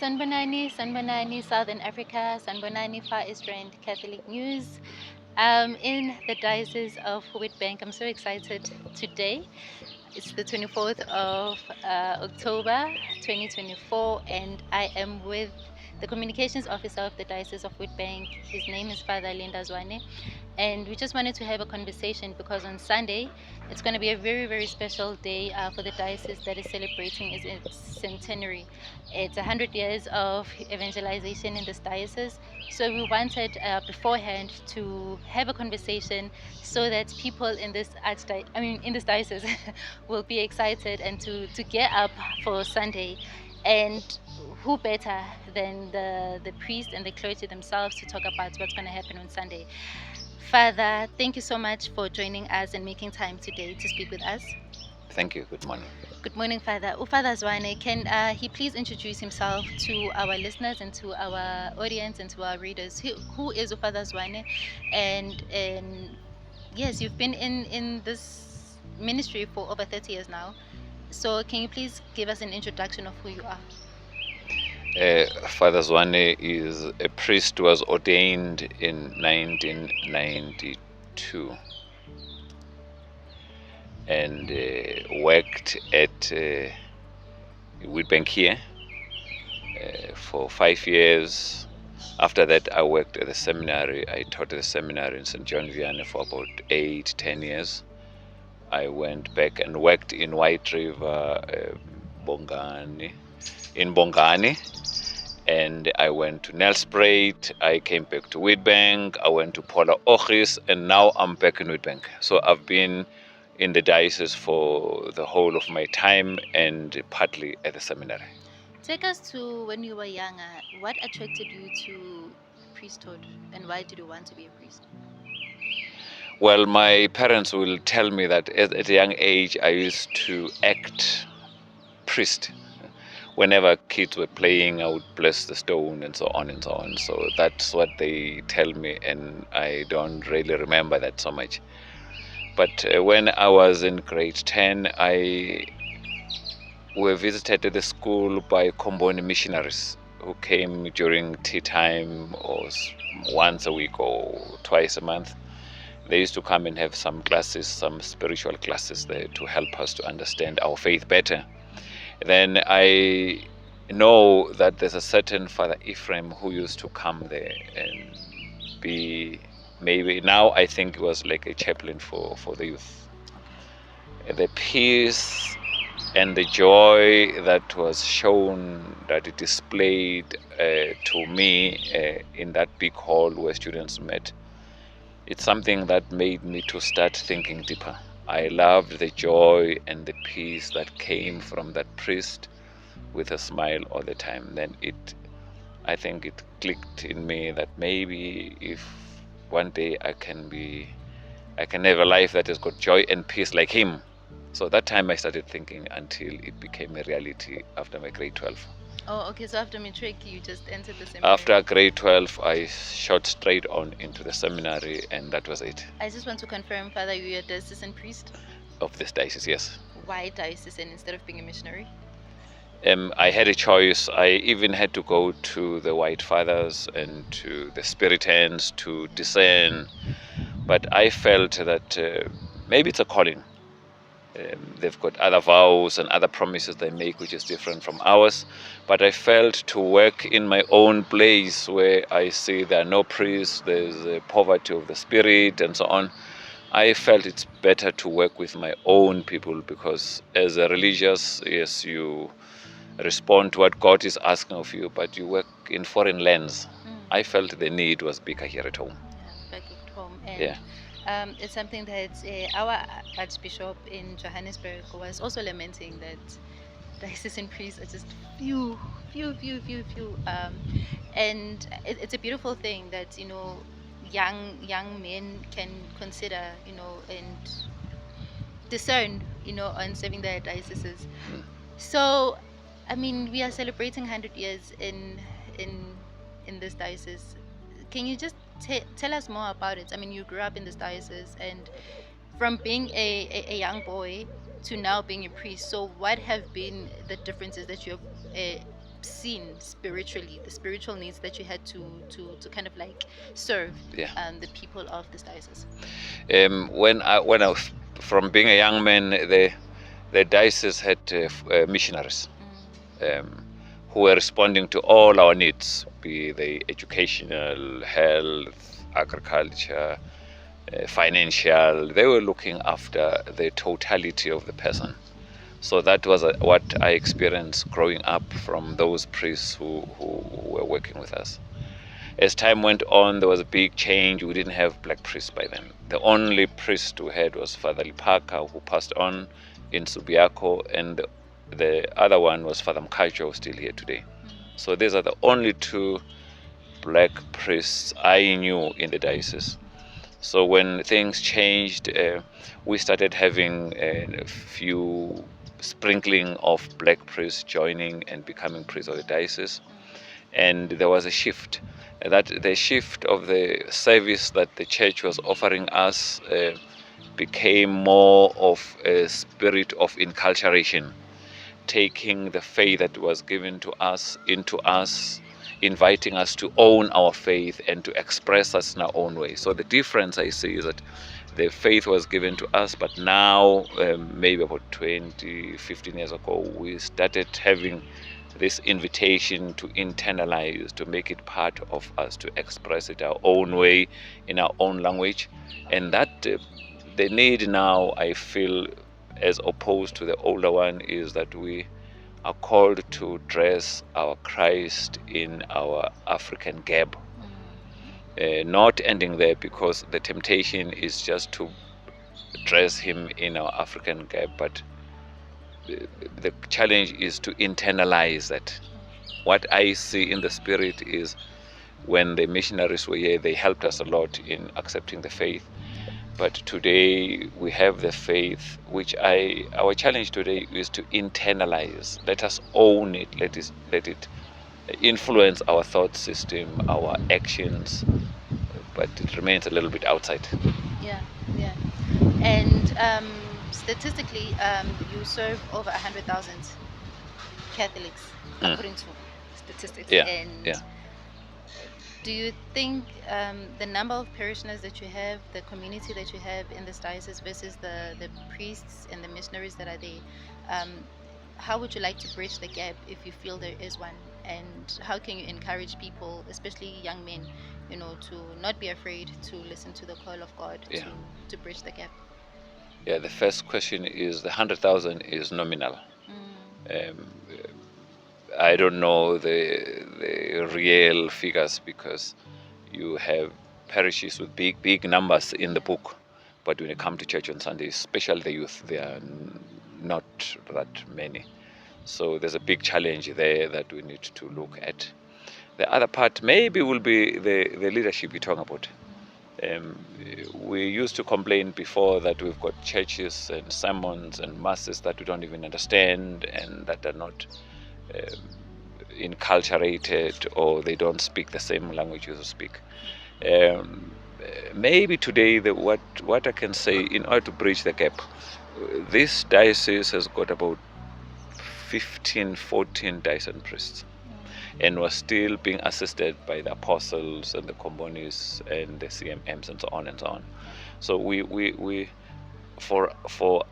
Sanbonani, Southern Africa, Sanbonani, Far East Rand Catholic News. In the Diocese of Witbank, I'm so excited today. It's the 24th of October 2024, and I am with the Communications Officer of the Diocese of Witbank. His name is Father Linda Zwane, and we just wanted to have a conversation because on Sunday it's going to be a very, very special day for the diocese that is celebrating its centenary. It's 100 years of evangelization in this diocese, so we wanted beforehand to have a conversation so that people in this in this diocese will be excited and to get up for Sunday. And who better than the priest and the clergy themselves to talk about what's going to happen on Sunday? Father, thank you so much for joining us and making time today to speak with us. Thank you. Good morning. Good morning, Father. Father Zwane, can he please introduce himself to our listeners and to our audience and to our readers? Who is Father Zwane? And yes, you've been in this ministry for over 30 years now. So can you please give us an introduction of who you are? Father Zwane is a priest who was ordained in 1992 and worked at Witbank here for 5 years. After that, I worked at the seminary. I taught at the seminary in St. John Vianney for about 8-10 years. I went back and worked in White River, in Bongani. And I went to Nelspruit, I came back to Witbank, I went to Paula Ochis, and now I'm back in Witbank. So I've been in the diocese for the whole of my time and partly at the seminary. Take us to when you were younger. What attracted you to priesthood and why did you want to be a priest? Well, my parents will tell me that at a young age I used to act priest. Whenever kids were playing, I would bless the stone and so on and so on. So that's what they tell me, and I don't really remember that so much. But when I was in grade 10, I were visited at the school by Comboni missionaries who came during tea time or once a week or twice a month. They used to come and have some classes, some spiritual classes there to help us to understand our faith better. Then I know that there's a certain Father Ephraim who used to come there and be, maybe now I think it was like a chaplain for the youth. The peace and the joy that was shown, that it displayed to me in that big hall where students met, it's something that made me to start thinking deeper. I loved the joy and the peace that came from that priest with a smile all the time. Then I think it clicked in me that maybe if one day I can have a life that has got joy and peace like him. So that time I started thinking until it became a reality after my grade 12. Oh, okay. So after matric, you just entered the seminary. After grade 12, I shot straight on into the seminary, and that was it. I just want to confirm, Father, you're a diocesan priest? Of this diocese, yes. Why diocesan instead of being a missionary? I had a choice. I even had to go to the White Fathers and to the Spiritans to discern. But I felt that maybe it's a calling. They've got other vows and other promises they make which is different from ours. But I felt to work in my own place where I see there are no priests, there's a poverty of the spirit and so on. I felt it's better to work with my own people because as a religious, yes, you respond to what God is asking of you, but you work in foreign lands. I felt the need was bigger here at home. Yeah, back at home. And yeah. It's something that our Archbishop in Johannesburg was also lamenting, that diocesan priests are just few. And it's a beautiful thing that, young men can consider, and discern, on serving their dioceses. So, we are celebrating 100 years in this diocese. Can you just tell us more about it? You grew up in this diocese, and from being a young boy to now being a priest. So what have been the differences that you have seen spiritually, the spiritual needs that you had to kind of like serve the people of this diocese? When I was, from being a young man, the diocese had missionaries who were responding to all our needs, be they educational, health, agriculture, financial. They were looking after the totality of the person. So that was what I experienced growing up from those priests who were working with us. As time went on, there was a big change. We didn't have black priests by then. The only priest we had was Father Lipaka, who passed on in Subiaco, and the other one was Father Mkajo, still here today. So these are the only two black priests I knew in the diocese. So when things changed, we started having a few sprinkling of black priests joining and becoming priests of the diocese. And there was a shift. That the shift of the service that the church was offering us became more of a spirit of inculturation, taking the faith that was given to us into us, inviting us to own our faith and to express us in our own way. So the difference I see is that the faith was given to us, but now, maybe about 15 years ago, we started having this invitation to internalize, to make it part of us, to express it our own way, in our own language. And that the need now, I feel, as opposed to the older one, is that we are called to dress our Christ in our African garb. Not ending there, because the temptation is just to dress him in our African garb, but the challenge is to internalize that. What I see in the spirit is, when the missionaries were here, they helped us a lot in accepting the faith. But today we have the faith, which our challenge today is to internalize. Let us own it. Let it influence our thought system, our actions, but it remains a little bit outside. Yeah. And statistically, you serve over 100,000 Catholics, according to statistics. And do you think the number of parishioners that you have, the community that you have in this diocese versus the priests and the missionaries that are there, how would you like to bridge the gap, if you feel there is one? And how can you encourage people, especially young men, to not be afraid to listen to the call of God, to bridge the gap? Yeah, the first question is, the 100,000 is nominal. I don't know the real figures, because you have parishes with big numbers in the book, but when you come to church on Sundays, especially the youth, they are not that many. So there's a big challenge there that we need to look at. The other part maybe will be the leadership you talk about. We used to complain before that we've got churches and sermons and masses that we don't even understand, and that are not inculturated, or they don't speak the same language you speak. Maybe today, what I can say, in order to bridge the gap, this diocese has got about 14 diocese priests, and was still being assisted by the apostles and the combonis and the CMMs and so on and so on. So we for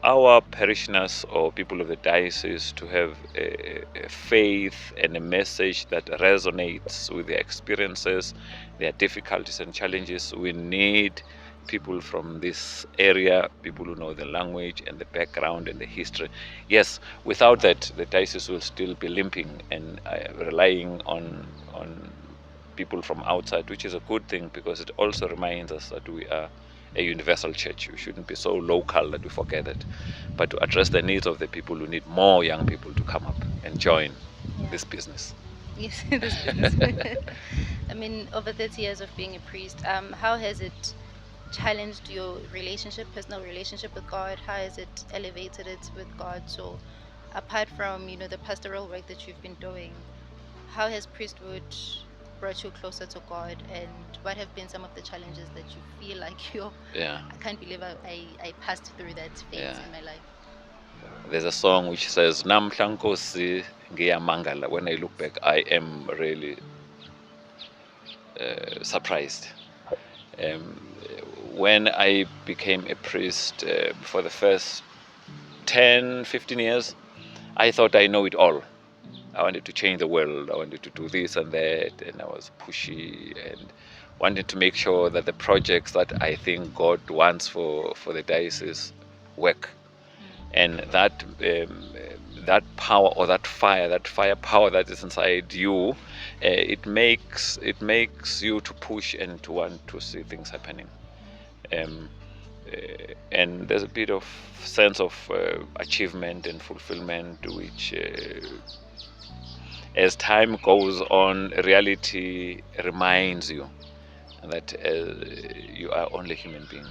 our parishioners or people of the diocese to have a faith and a message that resonates with their experiences, their difficulties and challenges, we need people from this area, people who know the language and the background and the history. Yes, without that, the diocese will still be limping and relying on people from outside, which is a good thing, because it also reminds us that we are a universal church. We shouldn't be so local that we forget it, but to address the needs of the people who need more young people to come up and join this business. Yes, this business. I mean, over 30 years of being a priest, how has it challenged your personal relationship with God? How has it elevated it with God? So, apart from the pastoral work that you've been doing, how has priesthood brought you closer to God, and what have been some of the challenges that you feel like I can't believe I passed through that phase in my life? There's a song which says, Namhla Nkosi ngiyamangala. When I look back, I am really surprised. Um, when I became a priest for the first 10, 15 years, I thought I know it all. I wanted to change the world. I wanted to do this and that, and I was pushy and wanted to make sure that the projects that I think God wants for the diocese work. And that power or that fire power that is inside you, it makes you to push and to want to see things happening. And there's a bit of sense of achievement and fulfillment, which as time goes on, reality reminds you that you are only a human being.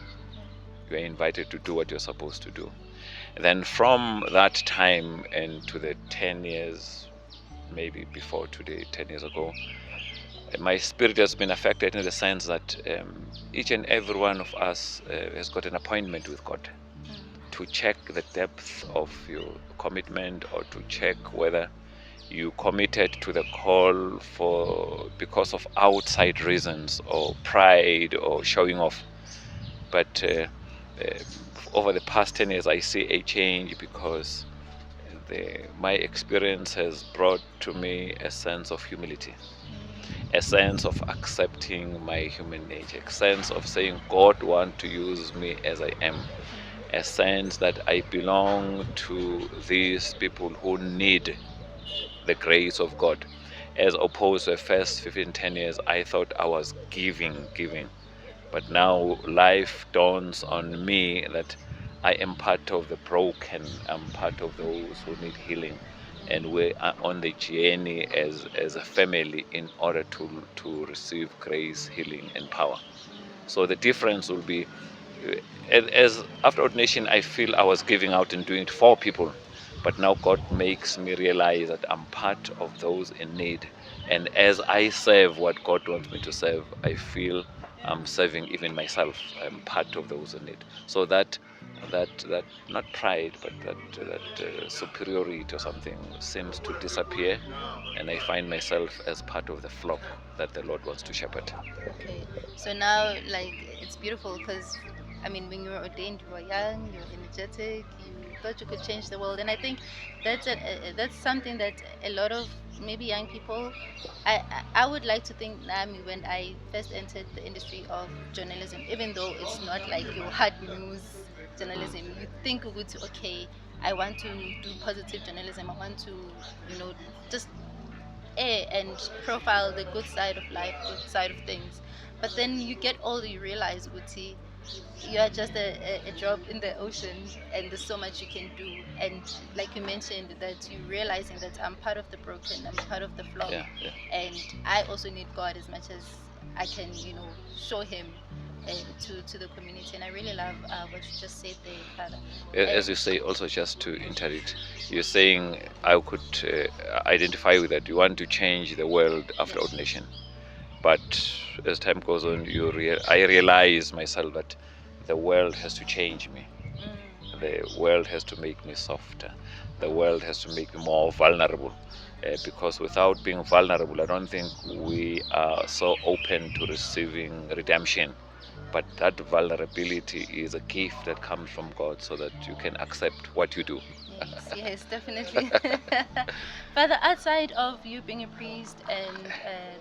You are invited to do what you're supposed to do. And then from that time and to the 10 years, maybe before today, 10 years ago, my spirit has been affected in the sense that each and every one of us has got an appointment with God to check the depth of your commitment, or to check whether you committed to the call because of outside reasons or pride or showing off. But over the past 10 years, I see a change because my experience has brought to me a sense of humility, a sense of accepting my human nature, a sense of saying God wants to use me as I am, a sense that I belong to these people who need the grace of God. As opposed to the first 15, 10 years, I thought I was giving. But now life dawns on me that I am part of the broken, I'm part of those who need healing. And we are on the journey as a family in order to receive grace, healing, and power. So the difference will be, as after ordination, I feel I was giving out and doing it for people. But now God makes me realize that I'm part of those in need. And as I serve what God wants me to serve, I feel I'm serving even myself. I'm part of those in need. So that not pride, but that superiority or something seems to disappear, and I find myself as part of the flock that the Lord wants to shepherd. Okay, so now, like, it's beautiful because, I mean, when you were ordained, you were young, you were energetic, you thought you could change the world, and I think that's something that a lot of maybe young people, I would like to think, Nami, when I first entered the industry of journalism, even though it's not like your hard news journalism, you think, okay, I want to do positive journalism, I want to, just and profile the good side of life, good side of things. But then you get older, you realize, Uti, you are just a drop in the ocean, and there's so much you can do. And like you mentioned, that you realizing that I'm part of the broken, I'm part of the flock, Yeah, yeah. and I also need God as much as I can, show Him to the community. And I really love what you just said there, Father. As you say, also just to interrupt, you're saying I could identify with that. You want to change the world after Yes. ordination, but as time goes on, I realize myself that the world has to change me. The world has to make me softer. The world has to make me more vulnerable. Because without being vulnerable, I don't think we are so open to receiving redemption. But that vulnerability is a gift that comes from God so that you can accept what you do. Yes, definitely. Father, outside of you being a priest and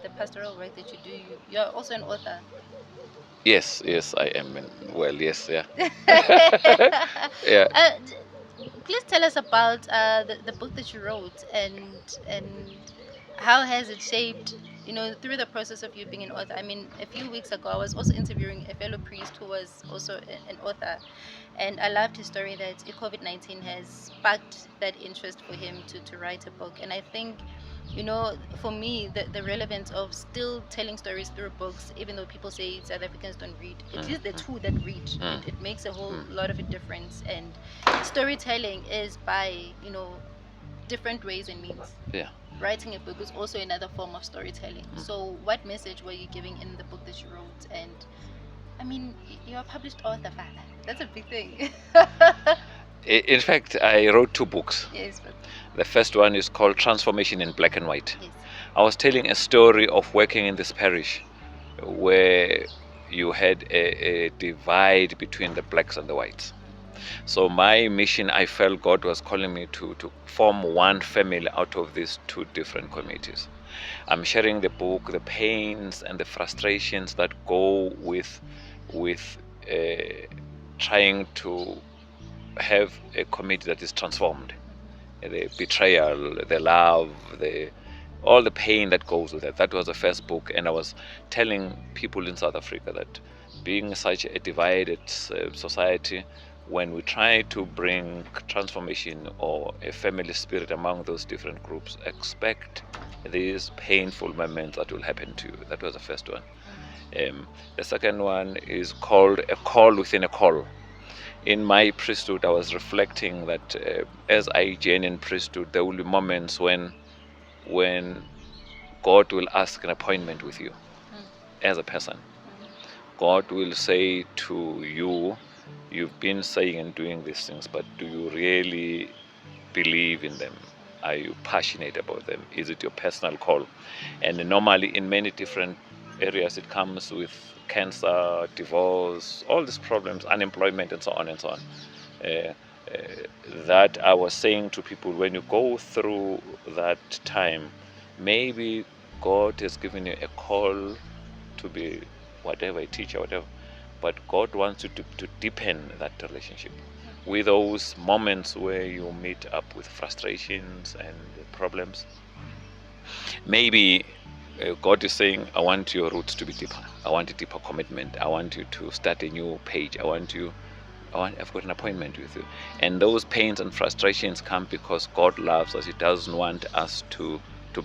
the pastoral work that you do, you're also an author. Yes, I am. Well, yes, yeah. Yeah. Please tell us about the book that you wrote, and how has it shaped, through the process of you being an author. I mean, a few weeks ago, I was also interviewing a fellow priest who was also an author, and I loved his story that COVID-19 has sparked that interest for him to write a book. And I think, for me, the relevance of still telling stories through books, even though people say South Africans don't read, it is the two that read. It makes a whole lot of a difference. And storytelling is by, different ways and means. Yeah. Writing a book is also another form of storytelling. So what message were you giving in the book that you wrote? And I mean, you're a published author, Father. That's a big thing. In fact, I wrote 2 books. Yes, but The first one is called Transformation in Black and White. yes. I was telling a story of working in this parish where you had a divide between the blacks and the whites. So my mission, I felt God was calling me to form one family out of these 2 different communities. I'm sharing the book, the pains and the frustrations that go with trying to have a community that is transformed. The betrayal, the love, all the pain that goes with it. That was the first book, and I was telling people in South Africa that being such a divided society, when we try to bring transformation or a family spirit among those different groups, expect these painful moments that will happen to you. That was the first one. The second one is called A Call Within a Call. In my priesthood, I was reflecting that as I join in priesthood, there will be moments when God will ask an appointment with you as a person. God will say to you, you've been saying and doing these things, but do you really believe in them? Are you passionate about them? Is it your personal call? And normally in many different areas it comes with cancer, divorce, all these problems, unemployment, and so on and so on. That I was saying to people, when you go through that time, maybe God has given you a call to be whatever, a teacher, whatever, but God wants you to deepen that relationship with those moments where you meet up with frustrations and problems. Maybe God is saying, I want your roots to be deeper. I want a deeper commitment. I want you to start a new page. I've got an appointment with you. And those pains and frustrations come because God loves us. He doesn't want us to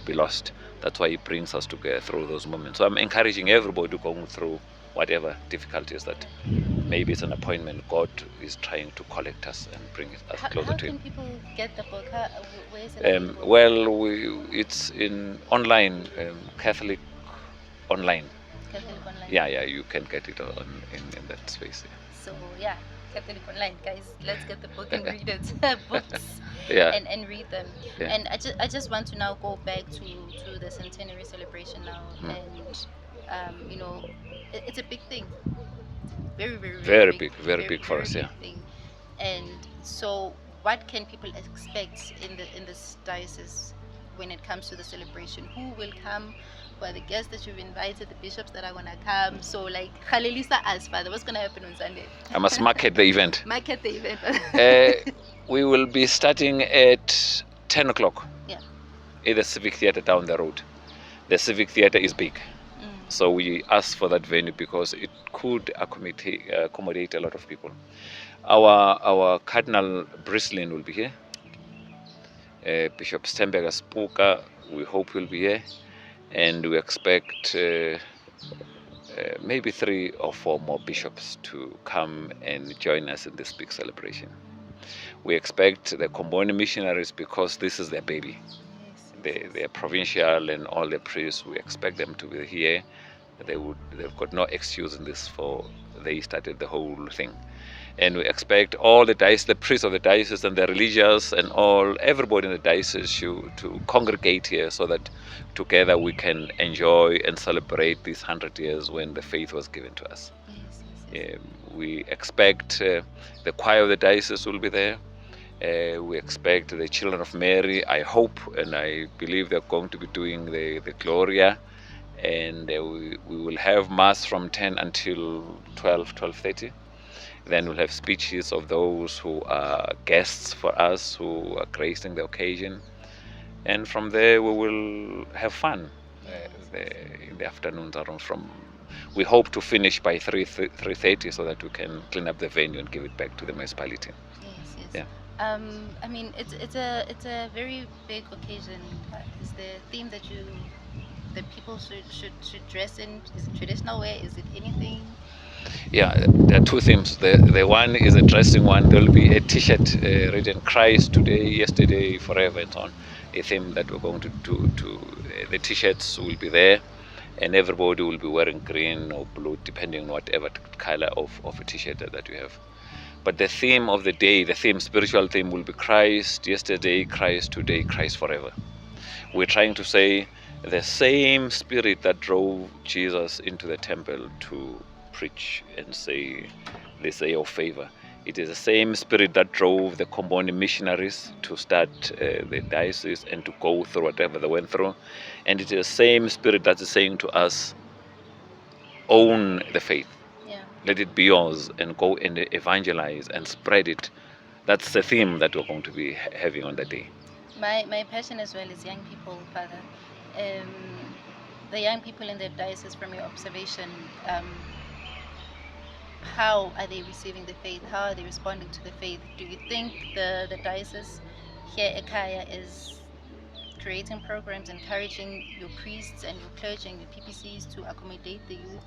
be lost. That's why He brings us together through those moments. So I'm encouraging everybody going through whatever difficulties that maybe it's an appointment. God is trying to collect us and bring us closer How to Him. can people get the book? Where is it available? Well, it's in online, Catholic online. Catholic Online. Yeah, you can get it in that space. So yeah, Catholic Online, guys, let's get the book and read it. Books. Yeah. And read them. Yeah. And I just want to now go back to the centenary celebration now, and it's a big thing. Very, very, Very big. big, very big for very us, big yeah. thing. And so, what can people expect in this diocese when it comes to the celebration? Who will come? Who are the guests that you've invited? The bishops that are gonna come? So, like, Khalelisa as Father, what's gonna happen on Sunday? I must market the event. Market the event. We will be starting at 10 o'clock Yeah. at the Civic Theatre down the road. The Civic Theatre is big. So we asked for that venue because it could accommodate a lot of people. Our Cardinal Brislin will be here. Bishop Stenberger Spuka, we hope will be here. And we expect maybe 3 or 4 more bishops to come and join us in this big celebration. We expect the Comboni missionaries, because this is their baby. They're provincial and all the priests, we expect them to be here. They've got no excuse in this, for they started the whole thing. And we expect all the priests of the diocese and the religious and everybody in the diocese to congregate here, so that together we can enjoy and celebrate these 100 years when the faith was given to us. We expect the choir of the diocese will be there. We expect the Children of Mary, I hope and I believe they're going to be doing the Gloria. And we will have Mass from 10 until 12:30. Then we'll have speeches of those who are guests for us, who are gracing the occasion. And from there we will have fun in the afternoons around we hope to finish by 3:30 so that we can clean up the venue and give it back to the municipality. Yes. Yeah. I mean, it's a very big occasion. Is the theme that the people should dress in? Is it traditional wear? Is it anything? Yeah, there are 2 themes. The one is a dressing one. There will be a T-shirt written "Christ today, yesterday, forever," and so on. A theme that we're going to do. The T-shirts will be there, and everybody will be wearing green or blue, depending on whatever color of a T-shirt that you have. But the theme of the day, spiritual theme, will be Christ yesterday, Christ today, Christ forever. We're trying to say the same spirit that drove Jesus into the temple to preach and say of favor. It is the same spirit that drove the Comboni missionaries to start the diocese and to go through whatever they went through. And it is the same spirit that is saying to us, own the faith. Yeah. Let it be yours and go and evangelize and spread it. That's the theme that we're going to be having on that day. My passion as well is young people, Father. The young people in the diocese, from your observation, how are they receiving the faith? How are they responding to the faith? Do you think the diocese here at Kaya is creating programs, encouraging your priests and your clergy and your PPCs to accommodate the youth?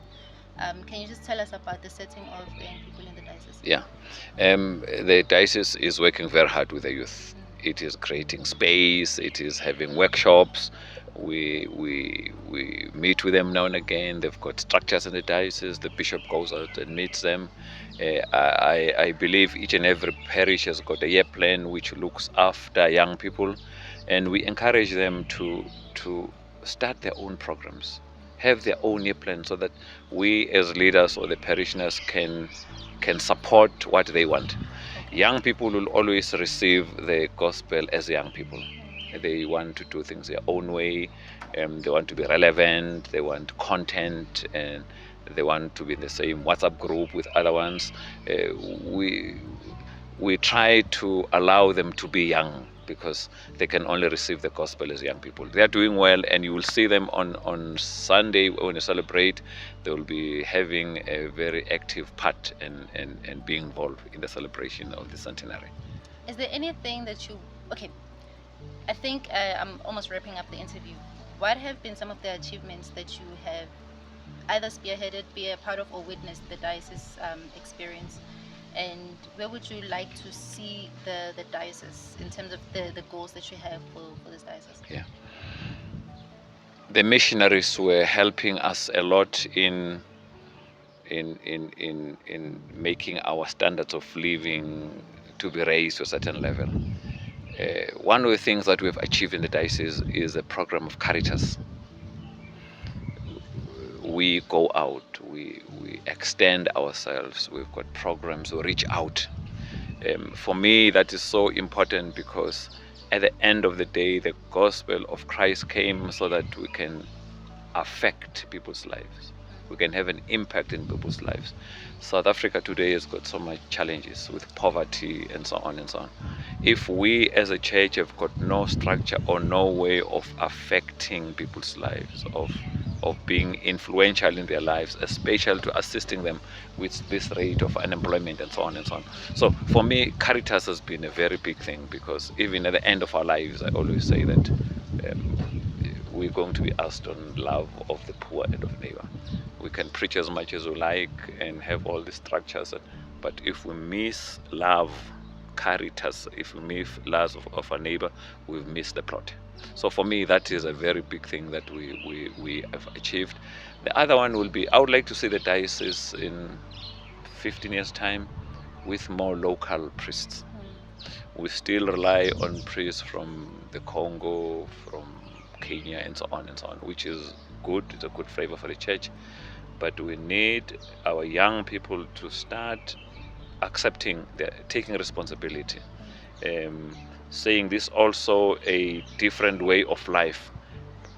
Can you just tell us about the setting of the young people in the diocese? Yeah, the diocese is working very hard with the youth. It is creating space. It is having workshops. We meet with them now and again. They've got structures in the diocese. The bishop goes out and meets them. I believe each and every parish has got a year plan which looks after young people, and we encourage them to start their own programs, have their own year plan, so that we as leaders or the parishioners can support what they want. Young people will always receive the gospel as young people. They want to do things their own way. They want to be relevant. They want content, and they want to be in the same WhatsApp group with other ones. We try to allow them to be young, because they can only receive the gospel as young people. They are doing well, and you will see them on Sunday when you celebrate. They will be having a very active part and being involved in the celebration of the centenary. Is there anything that you... Okay, I think I'm almost wrapping up the interview. What have been some of the achievements that you have either spearheaded, be a part of, or witnessed the diocese experience? And where would you like to see the diocese in terms of the goals that you have for this diocese? Yeah. The missionaries were helping us a lot in making our standards of living to be raised to a certain level. One of the things that we've achieved in the diocese is a program of Caritas. We go out, we extend ourselves, we've got programs, we reach out. For me, that is so important, because at the end of the day, the gospel of Christ came so that we can affect people's lives. We can have an impact in people's lives. South Africa today has got so much challenges with poverty and so on and so on. If we as a church have got no structure or no way of affecting people's lives, of being influential in their lives, especially to assisting them with this rate of unemployment and so on and so on. So for me, Caritas has been a very big thing, because even at the end of our lives, I always say that we're going to be asked on love of the poor and of neighbor. We can preach as much as we like and have all the structures, but if we miss love, Caritas, if we miss love of our neighbor, we've missed the plot. So for me, that is a very big thing that we have achieved. The other one will be, I would like to see the diocese in 15 years' time with more local priests. We still rely on priests from the Congo, from Kenya, and so on, which is good. It's a good favor for the church. But we need our young people to start accepting, taking responsibility. Saying this also a different way of life.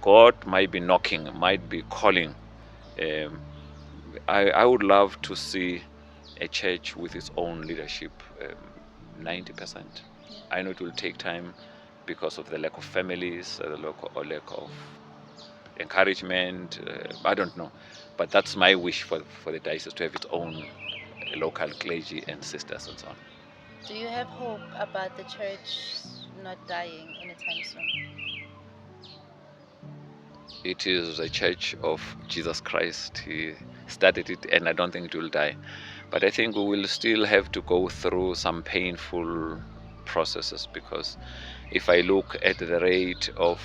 God might be knocking, might be calling. I would love to see a church with its own leadership, 90%. I know it will take time because of the lack of families, the lack of encouragement. I don't know. But that's my wish for the diocese, to have its own local clergy and sisters and so on. Do you have hope about the church not dying anytime soon? It is a church of Jesus Christ. He started it, and I don't think it will die. But I think we will still have to go through some painful processes, because if I look at the rate of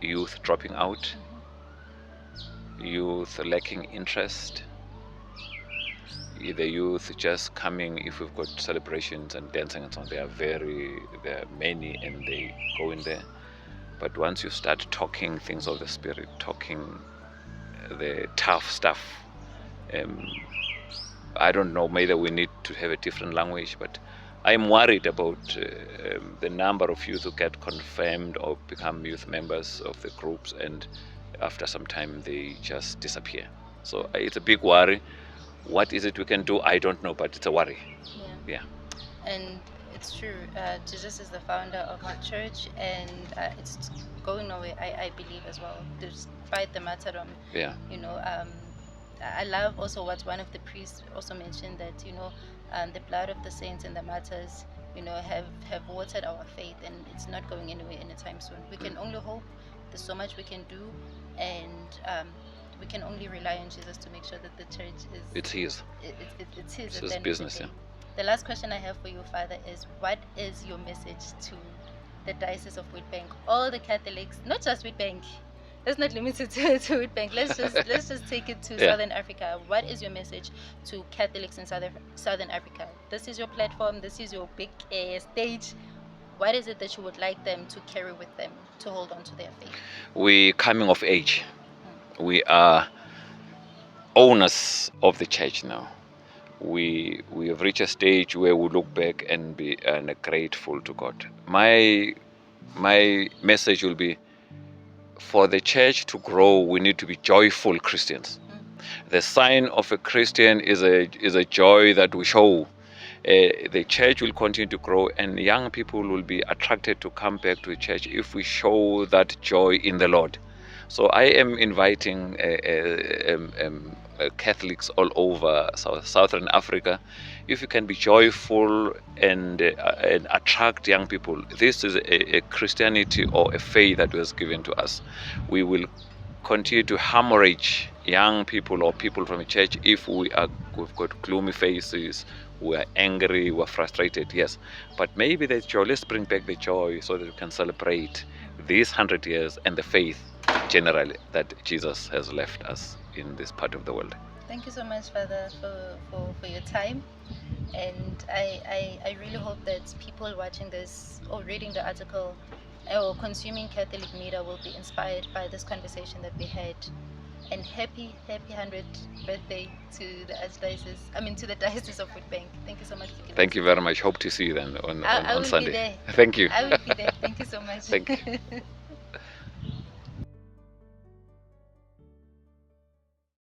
youth dropping out, youth lacking interest, the youth just coming, if we've got celebrations and dancing and so on, there are many, and they go in there. But once you start talking things of the Spirit, talking the tough stuff, I don't know, maybe we need to have a different language, but I'm worried about the number of youth who get confirmed or become youth members of the groups, and after some time they just disappear. So it's a big worry. What is it we can do? I don't know, but it's a worry. Yeah. And it's true. Jesus is the founder of our church, and it's going nowhere. I believe as well, despite the martyrdom. Yeah. I love also what one of the priests also mentioned, that the blood of the saints and the martyrs have watered our faith, and it's not going anywhere anytime soon. We can only hope. There's so much we can do, and we can only rely on Jesus to make sure that the church is it's his business. Yeah. The last question I have for you, Father, is what is your message to the Diocese of Witbank, all the Catholics, not just Witbank? Let's not limit it to Witbank. Let's just take it to Southern Africa. What is your message to Catholics in Southern Africa? This is your platform. This is your big stage. What is it that you would like them to carry with them to hold on to their faith? We coming of age. We are owners of the church now. We have reached a stage where we look back and be grateful to God. My message will be, for the church to grow, we need to be joyful Christians. The sign of a Christian is a joy that we show. The church will continue to grow, and young people will be attracted to come back to the church if we show that joy in the Lord. So I am inviting Catholics all over Southern Africa. If you can be joyful and attract young people, this is a Christianity or a faith that was given to us. We will continue to hemorrhage young people or people from a church if we've got gloomy faces, we're angry, we're frustrated, yes. But maybe the joy, let's bring back the joy so that we can celebrate these 100 years and the faith generally that Jesus has left us in this part of the world. Thank you so much, Father, for your time. And I really hope that people watching this or reading the article or consuming Catholic media will be inspired by this conversation that we had. And happy 100th birthday to the to the Diocese of Witbank. Thank you so much for giving. Thank you very much. Hope to see you then on Sunday. Be there. Thank you. I will be there. Thank you so much. Thank you.